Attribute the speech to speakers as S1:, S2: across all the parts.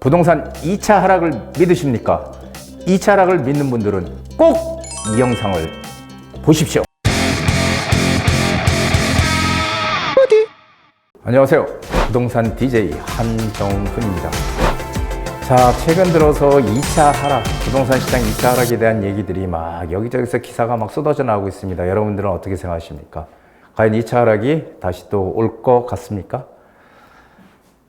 S1: 부동산 2차 하락을 믿으십니까? 2차 하락을 믿는 분들은 꼭 이 영상을 보십시오. 안녕하세요. 부동산 DJ 한정훈입니다. 자, 최근 들어서 2차 하락, 부동산 시장 2차 하락에 대한 얘기들이 막 여기저기서 기사가 막 쏟아져 나오고 있습니다. 여러분들은 어떻게 생각하십니까? 과연 2차 하락이 다시 또 올 것 같습니까?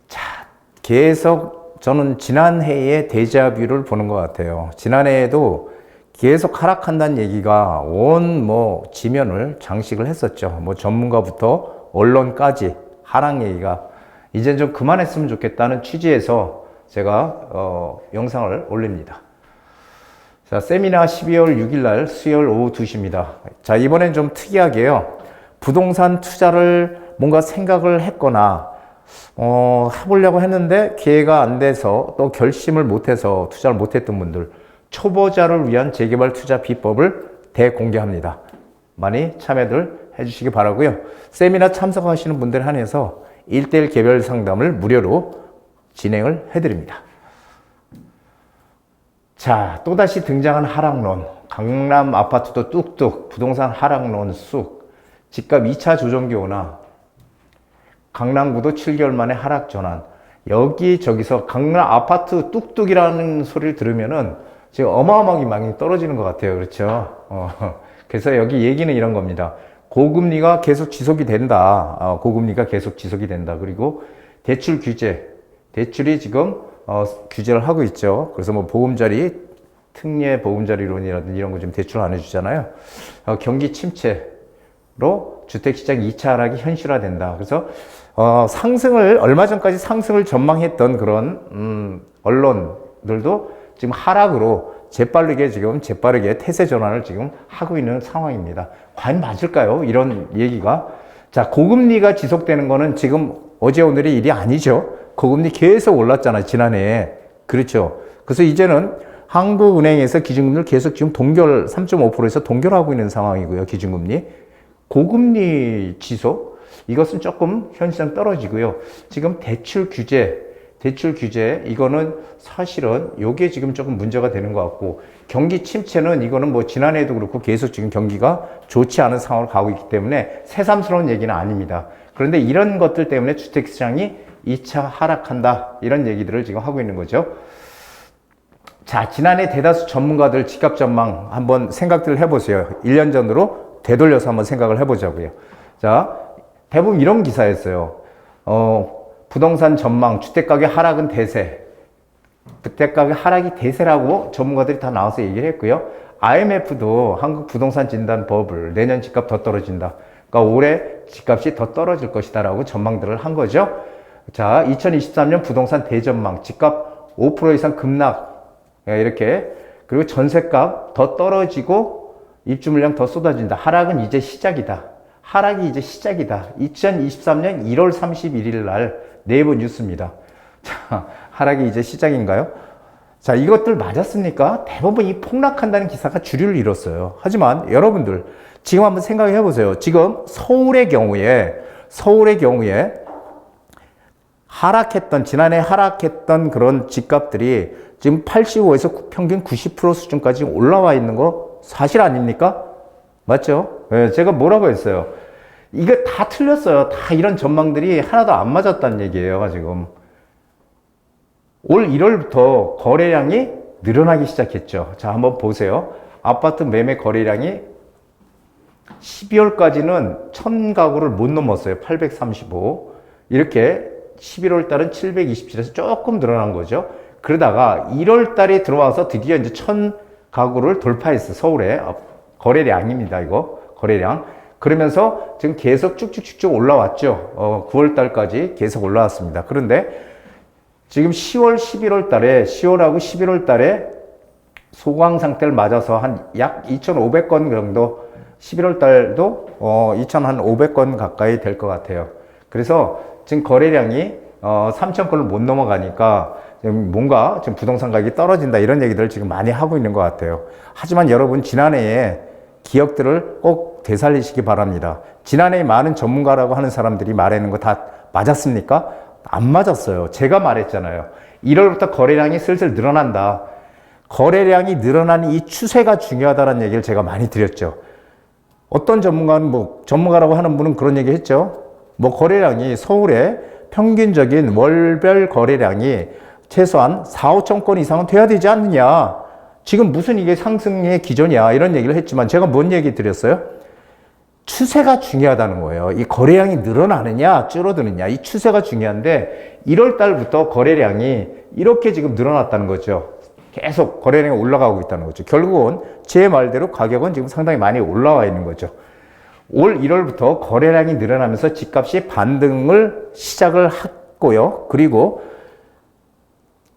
S1: 자, 계속 저는 지난해의 데자뷰를 보는 것 같아요. 지난해에도 계속 하락한다는 얘기가 온 지면을 장식을 했었죠. 전문가부터 언론까지 하락 얘기가 이젠 좀 그만했으면 좋겠다는 취지에서 제가 영상을 올립니다. 자, 세미나 12월 6일 날 수요일 오후 2시입니다. 자, 이번엔 좀 특이하게요. 부동산 투자를 뭔가 생각을 했거나 해보려고 했는데 기회가 안 돼서 또 결심을 못해서 투자를 못했던 분들, 초보자를 위한 재개발 투자 비법을 대공개합니다. 많이 참여들 해주시기 바라고요. 세미나 참석하시는 분들 한해서 1대1 개별 상담을 무료로 진행을 해드립니다. 자, 또다시 등장한 하락론. 강남 아파트도 뚝뚝, 부동산 하락론 쑥, 집값 2차 조정기 오나, 강남구도 7개월 만에 하락 전환. 여기저기서 강남 아파트 뚝뚝이라는 소리를 들으면은 지금 어마어마하게 많이 떨어지는 것 같아요. 그렇죠? 그래서 여기 얘기는 이런 겁니다. 고금리가 계속 지속이 된다. 고금리가 계속 지속이 된다. 그리고 대출 규제. 대출이 지금 규제를 하고 있죠. 그래서 보금자리, 특례 보금자리론이라든지 이런 거 좀 대출 안 해주잖아요. 경기 침체로 주택시장 2차 하락이 현실화된다. 그래서 얼마 전까지 상승을 전망했던 그런 언론들도 지금 하락으로 재빠르게 태세 전환을 지금 하고 있는 상황입니다. 과연 맞을까요? 이런 얘기가. 자, 고금리가 지속되는 거는 지금 어제 오늘의 일이 아니죠. 고금리 계속 올랐잖아요. 지난해에. 그렇죠. 그래서 이제는 한국은행에서 기준금리를 계속 지금 3.5%에서 동결하고 있는 상황이고요. 기준금리. 고금리 지속. 이것은 조금 현실상 떨어지고요. 지금 대출 규제, 이거는 사실은 요게 지금 조금 문제가 되는 것 같고, 경기 침체는 이거는 지난해에도 그렇고 계속 지금 경기가 좋지 않은 상황으로 가고 있기 때문에 새삼스러운 얘기는 아닙니다. 그런데 이런 것들 때문에 주택시장이 2차 하락한다. 이런 얘기들을 지금 하고 있는 거죠. 자, 지난해 대다수 전문가들 집값 전망 한번 생각들을 해보세요. 1년 전으로 되돌려서 한번 생각을 해보자고요. 자, 대부분 이런 기사였어요. 부동산 전망, 주택가격 하락은 대세. 주택가격 하락이 대세라고 전문가들이 다 나와서 얘기를 했고요. IMF도 한국 부동산 진단 버블, 내년 집값 더 떨어진다. 그러니까 올해 집값이 더 떨어질 것이다 라고 전망들을 한 거죠. 자, 2023년 부동산 대전망, 집값 5% 이상 급락. 이렇게. 그리고 전세값 더 떨어지고 입주 물량 더 쏟아진다. 하락은 이제 시작이다. 하락이 이제 시작이다. 2023년 1월 31일 날 네이버 뉴스입니다. 자, 하락이 이제 시작인가요? 자, 이것들 맞았습니까? 대부분 이 폭락한다는 기사가 주류를 이뤘어요. 하지만 여러분들 지금 한번 생각해 보세요. 지금 서울의 경우에 지난해 하락했던 그런 집값들이 지금 85에서 평균 90% 수준까지 올라와 있는 거 사실 아닙니까? 맞죠? 네, 제가 뭐라고 했어요? 이거 다 틀렸어요. 다 이런 전망들이 하나도 안 맞았다는 얘기예요, 지금. 올 1월부터 거래량이 늘어나기 시작했죠. 자, 한번 보세요. 아파트 매매 거래량이 12월까지는 1000가구를 못 넘었어요. 835. 이렇게 11월 달은 727에서 조금 늘어난 거죠. 그러다가 1월 달에 들어와서 드디어 이제 1000가구를 돌파했어요. 서울에. 거래량입니다, 이거. 거래량. 그러면서 지금 계속 쭉쭉쭉쭉 올라왔죠. 9월 달까지 계속 올라왔습니다. 그런데 지금 10월, 11월 달에, 10월하고 11월 달에 소강 상태를 맞아서 한 약 2,500건 정도, 11월 달도 2,500건 가까이 될 것 같아요. 그래서 지금 거래량이 3,000건을 못 넘어가니까 뭔가 지금 부동산 가격이 떨어진다 이런 얘기들을 지금 많이 하고 있는 것 같아요. 하지만 여러분 지난해에 기억들을 꼭 되살리시기 바랍니다. 지난해에 많은 전문가라고 하는 사람들이 말하는 거 다 맞았습니까? 안 맞았어요. 제가 말했잖아요. 1월부터 거래량이 슬슬 늘어난다. 거래량이 늘어나는 이 추세가 중요하다는 얘기를 제가 많이 드렸죠. 어떤 전문가는 전문가라고 하는 분은 그런 얘기 했죠. 거래량이 서울의 평균적인 월별 거래량이 최소한 4, 5천 건 이상은 돼야 되지 않느냐. 지금 무슨 이게 상승의 기존이야. 이런 얘기를 했지만 제가 뭔 얘기 드렸어요? 추세가 중요하다는 거예요. 이 거래량이 늘어나느냐, 줄어드느냐. 이 추세가 중요한데 1월 달부터 거래량이 이렇게 지금 늘어났다는 거죠. 계속 거래량이 올라가고 있다는 거죠. 결국은 제 말대로 가격은 지금 상당히 많이 올라와 있는 거죠. 올 1월부터 거래량이 늘어나면서 집값이 반등을 시작을 했고요. 그리고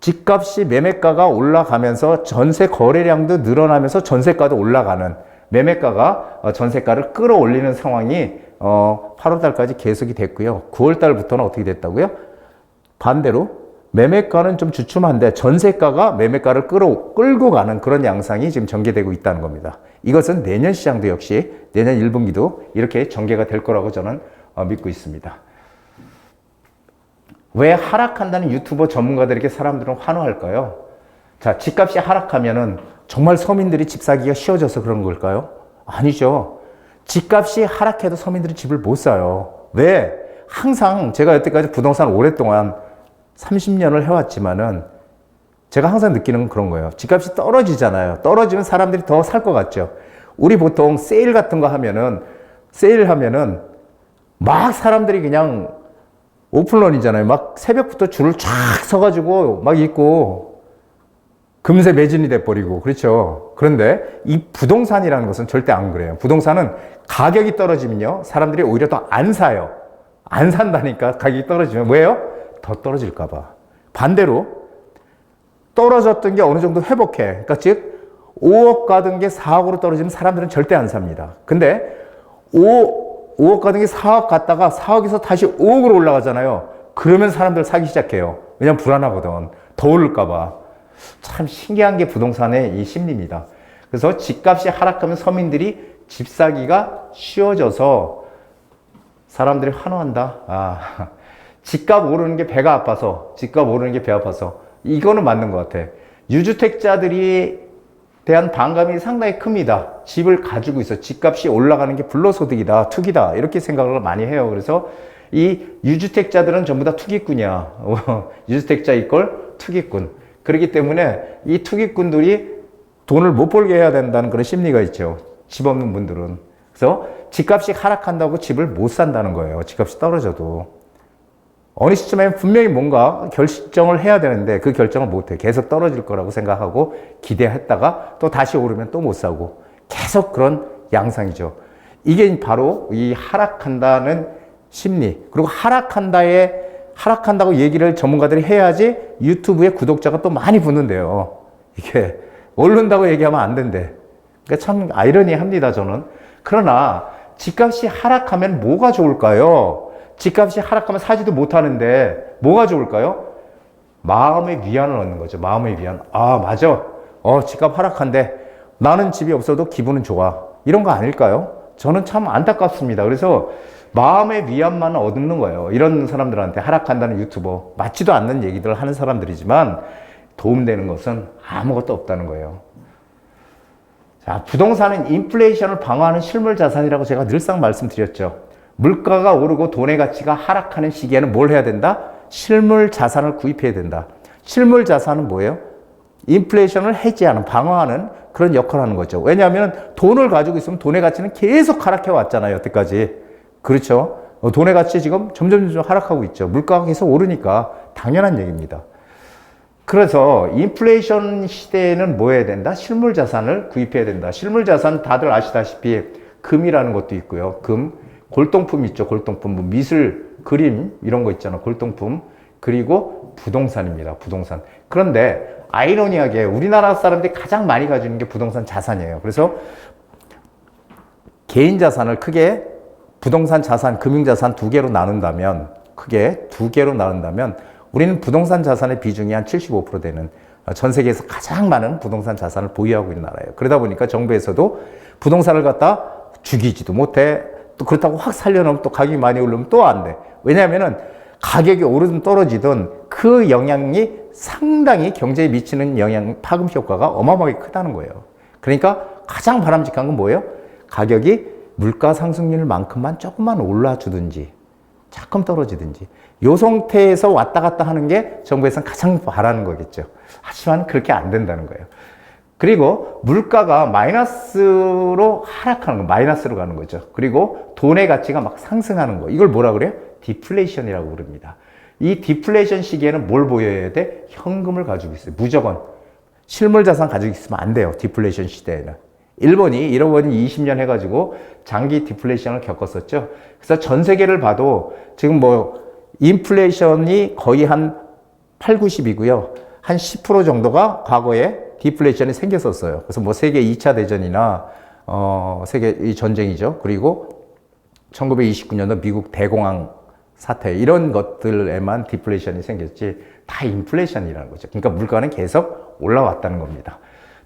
S1: 집값이 매매가가 올라가면서 전세 거래량도 늘어나면서 전세가도 올라가는, 매매가가 전세가를 끌어올리는 상황이 8월 달까지 계속이 됐고요. 9월 달부터는 어떻게 됐다고요? 반대로 매매가는 좀 주춤한데 전세가가 매매가를 끌고 가는 그런 양상이 지금 전개되고 있다는 겁니다. 이것은 내년 시장도 역시 내년 1분기도 이렇게 전개가 될 거라고 저는 믿고 있습니다. 왜 하락한다는 유튜버 전문가들에게 사람들은 환호할까요? 자, 집값이 하락하면은 정말 서민들이 집 사기가 쉬워져서 그런 걸까요? 아니죠. 집값이 하락해도 서민들이 집을 못 사요. 왜? 항상 제가 여태까지 부동산 오랫동안 30년을 해왔지만은 제가 항상 느끼는 건 그런 거예요. 집값이 떨어지잖아요. 떨어지면 사람들이 더 살 것 같죠. 우리 보통 세일 같은 거 하면은, 세일 하면은 막 사람들이 그냥 오픈런이잖아요. 막 새벽부터 줄을 쫙 서가지고 막 있고 금세 매진이 돼버리고, 그렇죠. 그런데 이 부동산이라는 것은 절대 안 그래요. 부동산은 가격이 떨어지면요, 사람들이 오히려 더 안 사요. 안 산다니까. 가격이 떨어지면. 왜요? 더 떨어질까봐. 반대로 떨어졌던 게 어느 정도 회복해. 그러니까 즉 5억 가던 게 4억으로 떨어지면 사람들은 절대 안 삽니다. 근데 5억 가던 게 4억 갔다가 4억에서 다시 5억으로 올라가잖아요. 그러면 사람들 사기 시작해요. 왜냐면 불안하거든. 더 오를까봐. 참 신기한 게 부동산의 이 심리입니다. 그래서 집값이 하락하면 서민들이 집 사기가 쉬워져서 사람들이 환호한다. 집값 오르는 게 배가 아파서, 집값 오르는 게 배 아파서. 이거는 맞는 것 같아. 유주택자들이 대한 반감이 상당히 큽니다. 집을 가지고 있어. 집값이 올라가는 게 불로소득이다, 투기다, 이렇게 생각을 많이 해요. 그래서 이 유주택자들은 전부 다 투기꾼이야. 유주택자 이꼴 투기꾼. 그렇기 때문에 이 투기꾼들이 돈을 못 벌게 해야 된다는 그런 심리가 있죠. 집 없는 분들은. 그래서 집값이 하락한다고 집을 못 산다는 거예요. 집값이 떨어져도. 어느 시점에 분명히 뭔가 결정을 해야 되는데 그 결정을 못해. 계속 떨어질 거라고 생각하고 기대했다가 또 다시 오르면 또 못 사고 계속 그런 양상이죠. 이게 바로 이 하락한다는 심리. 그리고 하락한다고 얘기를 전문가들이 해야지 유튜브에 구독자가 또 많이 붙는데요. 이게 오른다고 얘기하면 안 된대. 그러니까 참 아이러니합니다, 저는. 그러나 집값이 하락하면 뭐가 좋을까요? 집값이 하락하면 사지도 못하는데 뭐가 좋을까요? 마음의 위안을 얻는 거죠. 마음의 위안. 아, 맞아. 집값 하락한데 나는 집이 없어도 기분은 좋아. 이런 거 아닐까요? 저는 참 안타깝습니다. 그래서 마음의 위안만 얻는 거예요. 이런 사람들한테 하락한다는 유튜버, 맞지도 않는 얘기들을 하는 사람들이지만 도움되는 것은 아무것도 없다는 거예요. 자, 부동산은 인플레이션을 방어하는 실물 자산이라고 제가 늘상 말씀드렸죠. 물가가 오르고 돈의 가치가 하락하는 시기에는 뭘 해야 된다? 실물 자산을 구입해야 된다. 실물 자산은 뭐예요? 인플레이션을 해지하는, 방어하는 그런 역할을 하는 거죠. 왜냐하면 돈을 가지고 있으면 돈의 가치는 계속 하락해 왔잖아요, 여태까지. 그렇죠? 돈의 가치 지금 점점 하락하고 있죠. 물가가 계속 오르니까 당연한 얘기입니다. 그래서 인플레이션 시대에는 뭐 해야 된다? 실물 자산을 구입해야 된다. 실물 자산 다들 아시다시피 금이라는 것도 있고요. 금, 골동품 있죠. 골동품, 뭐 미술, 그림 이런 거 있잖아. 골동품. 그리고 부동산입니다. 부동산. 그런데 아이러니하게 우리나라 사람들이 가장 많이 가지고 있는 게 부동산 자산이에요. 그래서 개인 자산을 크게 부동산 자산, 금융자산 두 개로 나눈다면, 크게 두 개로 나눈다면 우리는 부동산 자산의 비중이 한 75% 되는, 전 세계에서 가장 많은 부동산 자산을 보유하고 있는 나라예요. 그러다 보니까 정부에서도 부동산을 갖다 죽이지도 못해. 또 그렇다고 확 살려놓으면 또 가격이 많이 오르면 또 안 돼. 왜냐하면은 가격이 오르든 떨어지든 그 영향이 상당히 경제에 미치는 영향, 파급 효과가 어마어마하게 크다는 거예요. 그러니까 가장 바람직한 건 뭐예요? 가격이 물가 상승률만큼만 조금만 올라주든지 조금 떨어지든지 요 상태에서 왔다 갔다 하는 게 정부에서는 가장 바라는 거겠죠. 하지만 그렇게 안 된다는 거예요. 그리고 물가가 마이너스로 하락하는 거, 마이너스로 가는 거죠. 그리고 돈의 가치가 막 상승하는 거, 이걸 뭐라 그래요? 디플레이션이라고 부릅니다. 이 디플레이션 시기에는 뭘 보여야 돼? 현금을 가지고 있어요. 무조건. 실물 자산 가지고 있으면 안 돼요. 디플레이션 시대에는. 일본이 2020년 해가지고 장기 디플레이션을 겪었었죠. 그래서 전 세계를 봐도 지금 뭐 인플레이션이 거의 한 8, 90이고요. 한 10% 정도가 과거에 디플레이션이 생겼었어요. 그래서 뭐 세계 2차 대전이나 세계 전쟁이죠. 그리고 1929년도 미국 대공황 사태 이런 것들에만 디플레이션이 생겼지 다 인플레이션이라는 거죠. 그러니까 물가는 계속 올라왔다는 겁니다.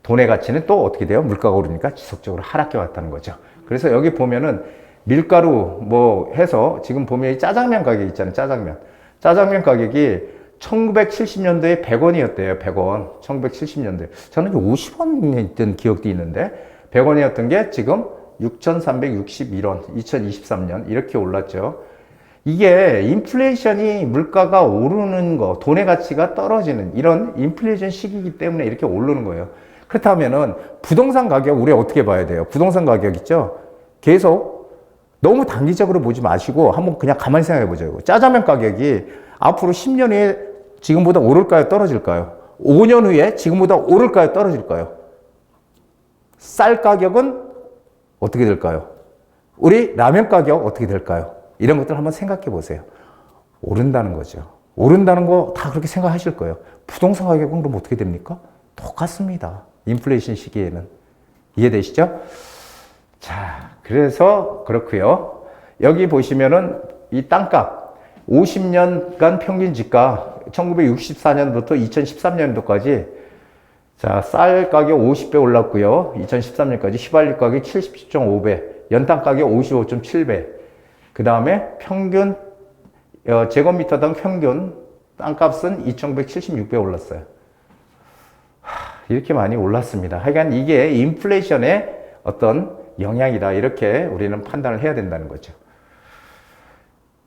S1: 돈의 가치는 또 어떻게 돼요? 물가가 오르니까 지속적으로 하락해 왔다는 거죠. 그래서 여기 보면은 밀가루 뭐 해서 지금 보면 이 짜장면 가격 있잖아요. 짜장면 가격이 1970년도에 100원이었대요. 100원. 1970년도에. 저는 50원이었던 기억도 있는데 100원이었던 게 지금 6,361원. 2023년 이렇게 올랐죠. 이게 인플레이션이 물가가 오르는 거, 돈의 가치가 떨어지는 이런 인플레이션 시기이기 때문에 이렇게 오르는 거예요. 그렇다면은 부동산 가격 우리 어떻게 봐야 돼요? 부동산 가격 있죠? 계속 너무 단기적으로 보지 마시고 한번 그냥 가만히 생각해 보자고. 짜장면 가격이 앞으로 10년 후에 지금보다 오를까요? 떨어질까요? 5년 후에 지금보다 오를까요? 떨어질까요? 쌀 가격은 어떻게 될까요? 우리 라면 가격 어떻게 될까요? 이런 것들 한번 생각해 보세요. 오른다는 거죠. 오른다는 거 다 그렇게 생각하실 거예요. 부동산 가격은 그럼 어떻게 됩니까? 똑같습니다. 인플레이션 시기에는. 이해되시죠? 자, 그래서 그렇고요. 여기 보시면은 이 땅값 50년간 평균 지가 1964년부터 2013년도까지 자, 쌀 가격 50배 올랐고요. 2013년까지 휘발유 가격 77.5배, 연탄 가격 55.7배. 그 다음에 평균 제곱미터당 평균 땅값은 2,976배 올랐어요. 이렇게 많이 올랐습니다. 하여간 이게 인플레이션의 어떤 영향이다. 이렇게 우리는 판단을 해야 된다는 거죠.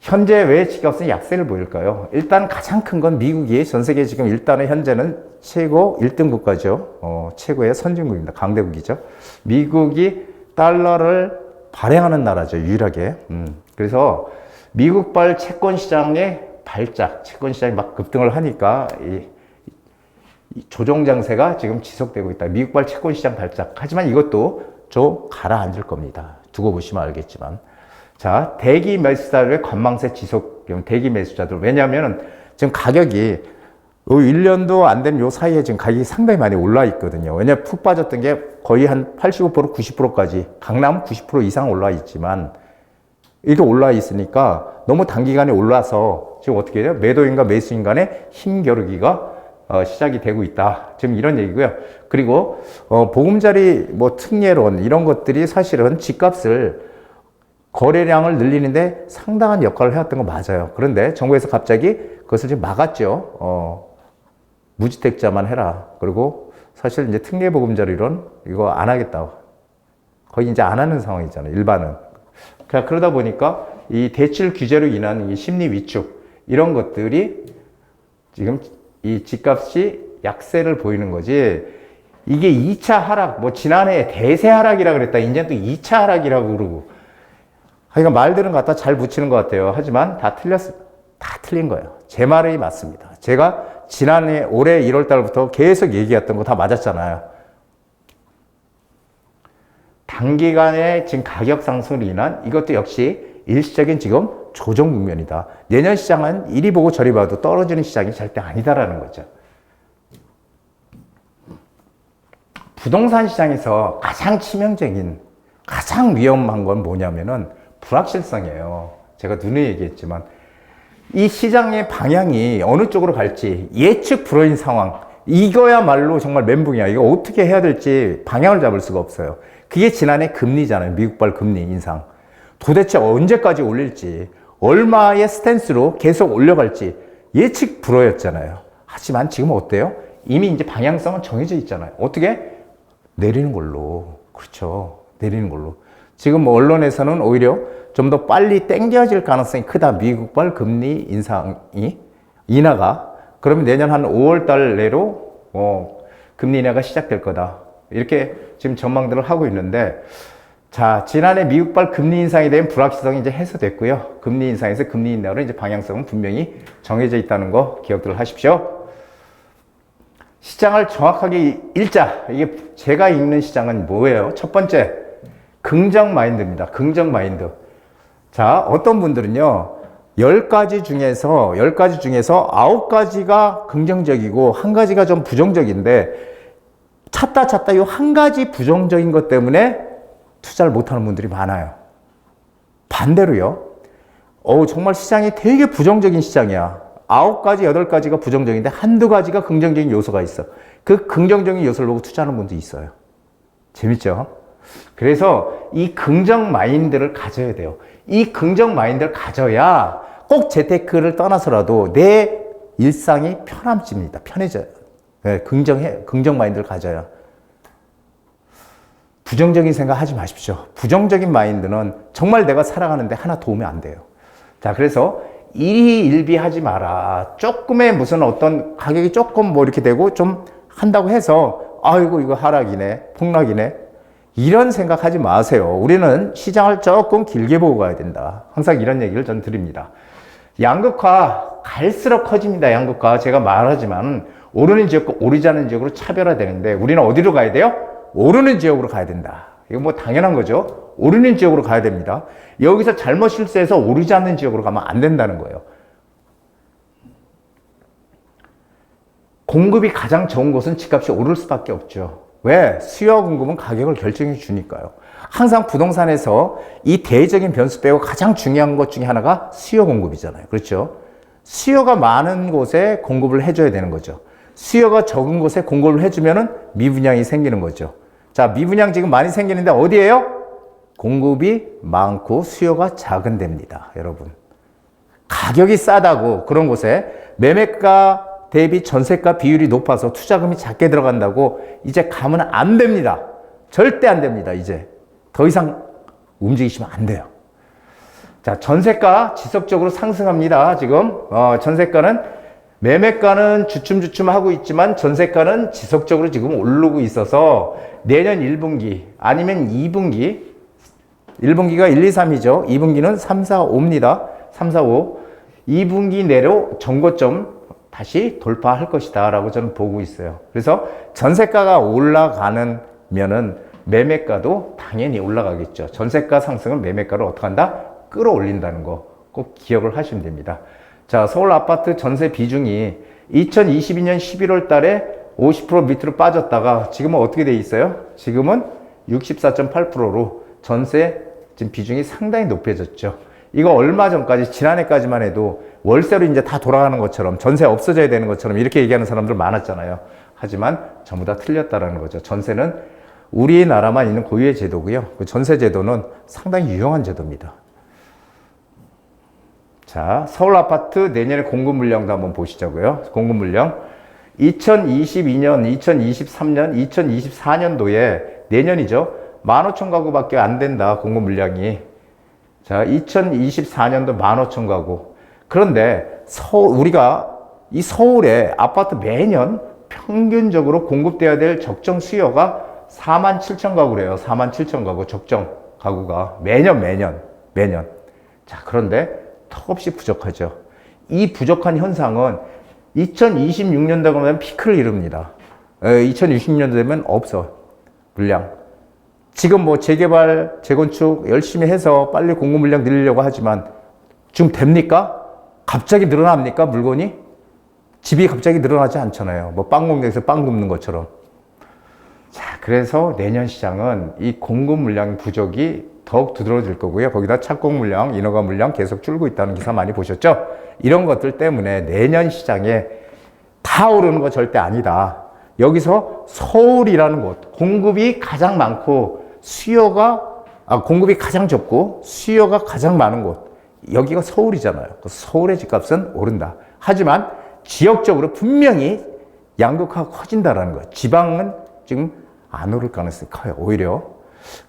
S1: 현재 왜 집값은 약세를 보일까요? 일단 가장 큰 건 미국이 전 세계 지금 일단은 현재는 최고 1등 국가죠. 최고의 선진국입니다. 강대국이죠. 미국이 달러를 발행하는 나라죠. 유일하게. 그래서 미국발 채권 시장의 발작, 채권 시장이 막 급등을 하니까 이 조정 장세가 지금 지속되고 있다. 미국발 채권 시장 발작. 하지만 이것도 좀 가라앉을 겁니다. 두고 보시면 알겠지만. 자, 대기 매수자들의 관망세 지속, 대기 매수자들. 왜냐하면 지금 가격이 1년도 안 된 요 사이에 지금 가격이 상당히 많이 올라 있거든요. 왜냐하면 푹 빠졌던 게 거의 한 85%, 90%까지, 강남은 90% 이상 올라 있지만, 이렇게 올라 있으니까 너무 단기간에 올라서 지금 어떻게 해요? 매도인과 매수인 간의 힘겨루기가 시작이 되고 있다. 지금 이런 얘기고요. 그리고 보금자리 뭐 특례론 이런 것들이 사실은 집값을 거래량을 늘리는데 상당한 역할을 해왔던 거 맞아요. 그런데 정부에서 갑자기 그것을 지금 막았죠. 무주택자만 해라. 그리고 사실 이제 특례보금자리론 이거 안 하겠다. 거의 이제 안 하는 상황이잖아요. 일반은. 그러다 보니까 이 대출 규제로 인한 이 심리 위축 이런 것들이 지금 이 집값이 약세를 보이는 거지. 이게 2차 하락, 뭐 지난해 대세 하락이라 그랬다. 이제 또 2차 하락이라고 그러고. 그러니까 말들은 갖다 잘 붙이는 것 같아요. 하지만 다 틀린 거예요. 제 말이 맞습니다. 제가 지난해 올해 1월 달부터 계속 얘기했던 거 다 맞았잖아요. 단기간에 지금 가격 상승으로 인한 이것도 역시 일시적인 지금 조정 국면이다. 내년 시장은 이리 보고 저리 봐도 떨어지는 시장이 절대 아니다라는 거죠. 부동산 시장에서 가장 치명적인, 가장 위험한 건 뭐냐면은 불확실성이에요. 제가 눈에 얘기했지만 이 시장의 방향이 어느 쪽으로 갈지 예측 불허인 상황, 이거야말로 정말 멘붕이야. 이거 어떻게 해야 될지 방향을 잡을 수가 없어요. 그게 지난해 금리잖아요. 미국발 금리 인상. 도대체 언제까지 올릴지, 얼마의 스탠스로 계속 올려갈지 예측 불허였잖아요. 하지만 지금 어때요? 이미 이제 방향성은 정해져 있잖아요. 어떻게? 내리는 걸로. 그렇죠. 내리는 걸로. 지금 뭐 언론에서는 오히려 좀 더 빨리 땡겨질 가능성이 크다. 미국발 금리 인하가. 그러면 내년 한 5월 달 내로 금리 인하가 시작될 거다. 이렇게 지금 전망들을 하고 있는데, 자, 지난해 미국발 금리 인상에 대한 불확실성이 이제 해소됐고요. 금리 인상에서 금리 인하로 이제 방향성은 분명히 정해져 있다는 거 기억들 하십시오. 시장을 정확하게 읽자. 이게 제가 읽는 시장은 뭐예요? 첫 번째, 긍정 마인드입니다. 긍정 마인드. 자, 어떤 분들은요, 10가지 중에서 9가지가 긍정적이고 한 가지가 좀 부정적인데, 찾다 이 한 가지 부정적인 것 때문에 투자를 못하는 분들이 많아요. 반대로요, 정말 시장이 되게 부정적인 시장이야. 9가지, 8가지가 부정적인데 한두 가지가 긍정적인 요소가 있어. 그 긍정적인 요소를 보고 투자하는 분도 있어요. 재밌죠? 그래서 이 긍정 마인드를 가져야 돼요. 이 긍정 마인드를 가져야 꼭 재테크를 떠나서라도 내 일상이 편함집니다. 편해져요. 네, 긍정 마인드를 가져야. 부정적인 생각 하지 마십시오. 부정적인 마인드는 정말 내가 살아가는데 하나 도움이 안 돼요. 자, 그래서 일희일비하지 마라. 조금의 무슨 어떤 가격이 조금 뭐 이렇게 되고 좀 한다고 해서 아이고 이거 하락이네, 폭락이네, 이런 생각하지 마세요. 우리는 시장을 조금 길게 보고 가야 된다. 항상 이런 얘기를 전 드립니다. 양극화 갈수록 커집니다. 양극화 제가 말하지만 오르는 지역과 오르지 않는 지역으로 차별화되는데 우리는 어디로 가야 돼요? 오르는 지역으로 가야 된다. 이거 뭐 당연한 거죠. 오르는 지역으로 가야 됩니다. 여기서 잘못 실수해서 오르지 않는 지역으로 가면 안 된다는 거예요. 공급이 가장 좋은 곳은 집값이 오를 수밖에 없죠. 왜? 수요와 공급은 가격을 결정해 주니까요. 항상 부동산에서 이 대외적인 변수 빼고 가장 중요한 것 중에 하나가 수요 공급이잖아요. 그렇죠? 수요가 많은 곳에 공급을 해줘야 되는 거죠. 수요가 적은 곳에 공급을 해주면은 미분양이 생기는 거죠. 자, 미분양 지금 많이 생기는데 어디예요? 공급이 많고 수요가 작은 데입니다. 여러분. 가격이 싸다고 그런 곳에 매매가 대비 전세가 비율이 높아서 투자금이 작게 들어간다고 이제 가면 안 됩니다. 절대 안 됩니다. 이제 더 이상 움직이시면 안 돼요. 자, 전세가 지속적으로 상승합니다. 지금 전세가는 매매가는 주춤주춤 하고 있지만 전세가는 지속적으로 지금 오르고 있어서 내년 1분기 아니면 2분기 1분기가 1, 2, 3이죠. 2분기는 3, 4, 5입니다. 3, 4, 5 2분기 내로 정고점 다시 돌파할 것이다 라고 저는 보고 있어요. 그래서 전세가가 올라가는 면은 매매가도 당연히 올라가겠죠. 전세가 상승은 매매가를 어떻게 한다? 끌어올린다는 거 꼭 기억을 하시면 됩니다. 자, 서울 아파트 전세 비중이 2022년 11월 달에 50% 밑으로 빠졌다가 지금은 어떻게 돼 있어요? 지금은 64.8%로 전세 지금 비중이 상당히 높아졌죠. 이거 얼마 전까지 지난해까지만 해도 월세로 이제 다 돌아가는 것처럼 전세 없어져야 되는 것처럼 이렇게 얘기하는 사람들 많았잖아요. 하지만 전부 다 틀렸다라는 거죠. 전세는 우리나라만 있는 고유의 제도고요. 그 전세 제도는 상당히 유용한 제도입니다. 자, 서울 아파트 내년에 공급 물량도 한번 보시자고요. 공급 물량 2022년, 2023년, 2024년도에 내년이죠. 15,000가구밖에 안 된다. 공급 물량이. 자, 2024년도 15,000가구. 그런데 우리가 이 서울에 아파트 매년 평균적으로 공급돼야 될 적정 수요가 47,000가구래요. 47,000가구 적정 가구가 매년. 자, 그런데 턱없이 부족하죠. 이 부족한 현상은 2026년도 되면 피크를 이룹니다. 2026년도 되면 없어. 물량. 지금 뭐 재개발, 재건축 열심히 해서 빨리 공급 물량 늘리려고 하지만 지금 됩니까? 갑자기 늘어납니까? 물건이? 집이 갑자기 늘어나지 않잖아요. 뭐 빵 공장에서 빵 굽는 것처럼. 자, 그래서 내년 시장은 이 공급 물량 부족이 더욱 두드러질 거고요. 거기다 착공 물량, 인허가 물량 계속 줄고 있다는 기사 많이 보셨죠? 이런 것들 때문에 내년 시장에 다 오르는 거 절대 아니다. 여기서 서울이라는 곳, 공급이 가장 많고 공급이 가장 적고 수요가 가장 많은 곳, 여기가 서울이잖아요. 서울의 집값은 오른다. 하지만 지역적으로 분명히 양극화가 커진다는 거예요. 지방은 지금 안 오를 가능성이 커요. 오히려.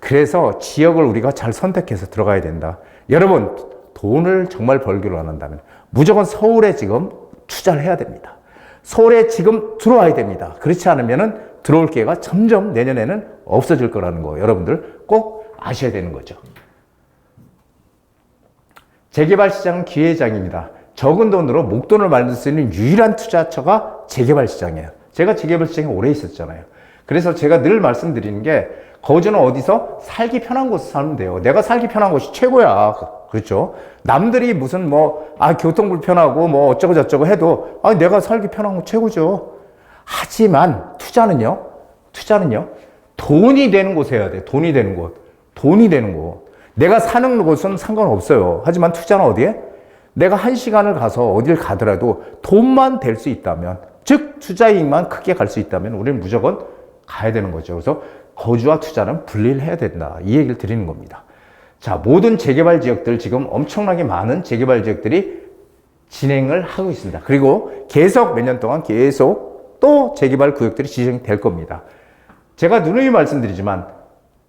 S1: 그래서 지역을 우리가 잘 선택해서 들어가야 된다. 여러분, 돈을 정말 벌기로 한다면 무조건 서울에 지금 투자를 해야 됩니다. 서울에 지금 들어와야 됩니다. 그렇지 않으면 들어올 기회가 점점 내년에는 없어질 거라는 거 여러분들 꼭 아셔야 되는 거죠. 재개발 시장은 기회장입니다. 적은 돈으로 목돈을 만들 수 있는 유일한 투자처가 재개발 시장이에요. 제가 재개발 시장에 오래 있었잖아요. 그래서 제가 늘 말씀드리는 게 거주는 어디서 살기 편한 곳에서 살면 돼요. 내가 살기 편한 곳이 최고야. 그렇죠? 남들이 무슨 교통 불편하고 어쩌고 저쩌고 해도 내가 살기 편한 곳 최고죠. 하지만 투자는요. 돈이 되는 곳에 해야 돼. 돈이 되는 곳. 내가 사는 곳은 상관없어요. 하지만 투자는 어디에? 내가 1시간을 가서 어딜 가더라도 돈만 될 수 있다면, 즉 투자이익만 크게 갈 수 있다면 우리는 무조건 가야 되는 거죠. 그래서 거주와 투자는 분리를 해야 된다. 이 얘기를 드리는 겁니다. 자, 모든 재개발 지역들 지금 엄청나게 많은 재개발 지역들이 진행을 하고 있습니다. 그리고 계속 몇 년 동안 계속 또 재개발 구역들이 지정이 될 겁니다. 제가 누누이 말씀드리지만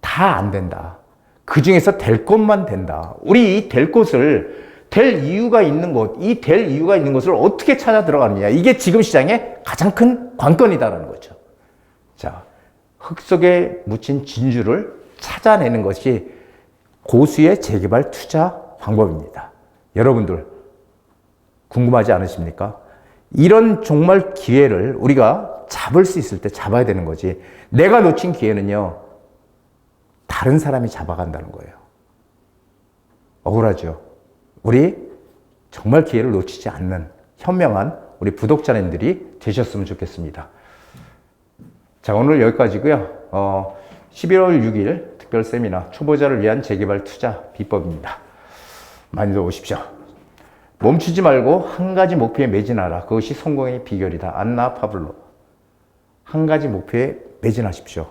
S1: 다 안 된다. 그 중에서 될 것만 된다. 우리 이 될 곳을 될 이유가 있는 곳, 이 될 이유가 있는 곳을 어떻게 찾아 들어가느냐. 이게 지금 시장의 가장 큰 관건이다라는 거죠. 자, 흙 속에 묻힌 진주를 찾아내는 것이 고수의 재개발 투자 방법입니다. 여러분들 궁금하지 않으십니까? 이런 정말 기회를 우리가 잡을 수 있을 때 잡아야 되는 거지. 내가 놓친 기회는요, 다른 사람이 잡아간다는 거예요. 억울하죠? 우리 정말 기회를 놓치지 않는 현명한 우리 구독자님들이 되셨으면 좋겠습니다. 자, 오늘 여기까지고요. 11월 6일 특별 세미나 초보자를 위한 재개발 투자 비법입니다. 많이들 오십시오. 멈추지 말고 한 가지 목표에 매진하라. 그것이 성공의 비결이다. 안나 파블로. 한 가지 목표에 매진하십시오.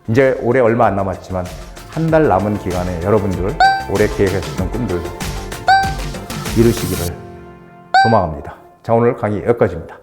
S1: 이제 올해 얼마 안 남았지만 한 달 남은 기간에 여러분들 올해 계획하셨던 꿈들 이루시기를 소망합니다. 자, 오늘 강의 여기까지입니다.